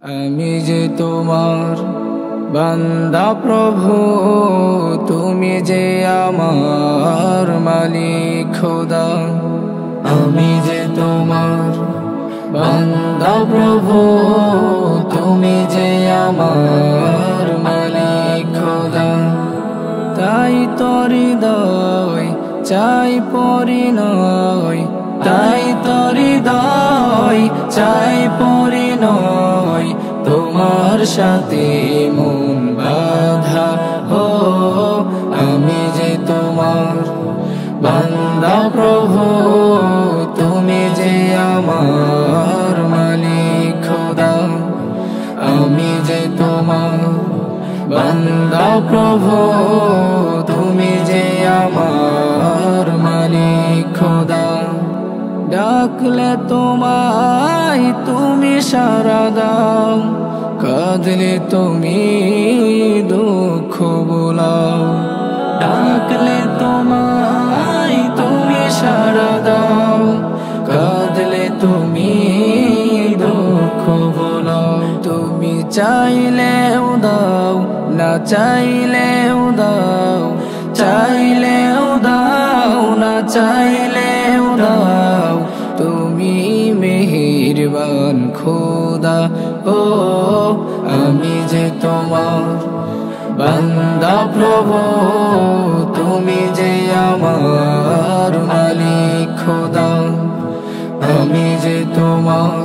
আমি যে তোমার বান্দা প্রভু, তুমি যে আমার মালিক খোদা। আমি যে তোমার বান্দা প্রভু, তুমি যে আমার মালিক খোদা। তাই তোর হৃদয় চাই পরিণয়, তাই তোর হৃদয় চাই পরিণয়, তোমার সাথে মন বাঁধা হো। আমি যে তোমার বান্দা প্রভু, তুমি যে আমার মালিক খোদা। আমি যে তোমার বান্দা প্রভু, তুমি যে আমার মালিক খোদা। ডাকলে তোমায় তুমি সাড়া দাও, কাঁদলে তুমি দুঃখ বোলাও। ডাকলে তোমায় তুমি সাড়া দাও, কাঁদলে তুমি দুঃখ বোলাও। তুমি চাইলেও দাও, না চাইলেও দাও, চাইলেও দাও, না চাইলেও দাও। তুমি মেহেরবান খোদা। ও আমি যে তোমার বান্দা প্রভু, তুমি যে আমার মালিক খোদা। আমি যে তোমার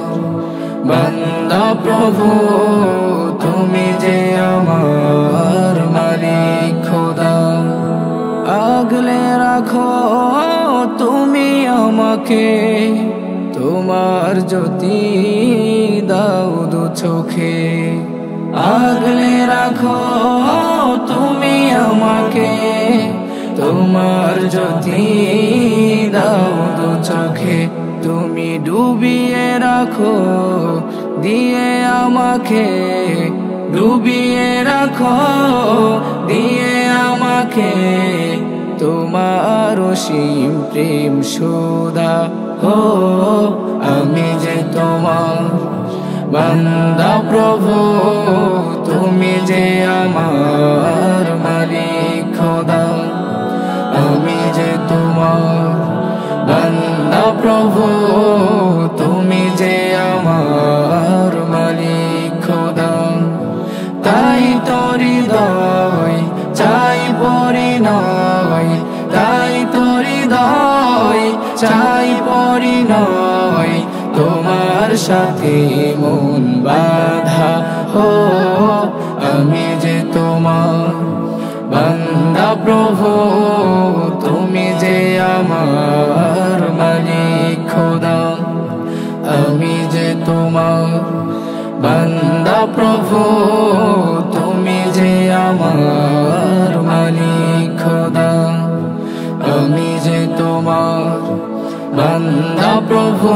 বান্দা প্রভু, তুমি যে আমার মালিক খোদা। আগলে রাখো তুমি আমাকে, তোমার জ্যোতি দাও দু চোখে। আগলে রাখো তুমি আমাকে, তোমার জ্যোতি দাও দু চোখে। তুমি ডুবিয়ে রাখো দিয়ে আমাকে, ডুবিয়ে রাখো দিয়ে আমাকে, তোমার অসীম প্রেম সুধা হো। আমি যে তোমার বান্দা প্রভু, তুমি যে আমার মালিক খোদা। আমি যে তোমার বান্দা প্রভু, তুমি যে আমার মালিক খোদা। তাই তোর হৃদয় চাই পরিণয়, তাই তোর হৃদয় চাই পরিণয়, তোমার সাথে মন বাঁধা হো। আমি যে তোমার বান্দা প্রভু, তুমি যে আমার মালিক খোদা। আমি যে তোমার বান্দা প্রভু, তুমি যে আমার মালিক খোদা। আমি যে তোমার বান্দা প্রভু,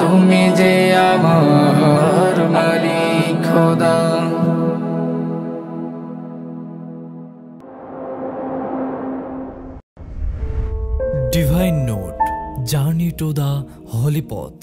তুমি যে আমার মালিক খোদা। Divine note, journey to the হলি পথ।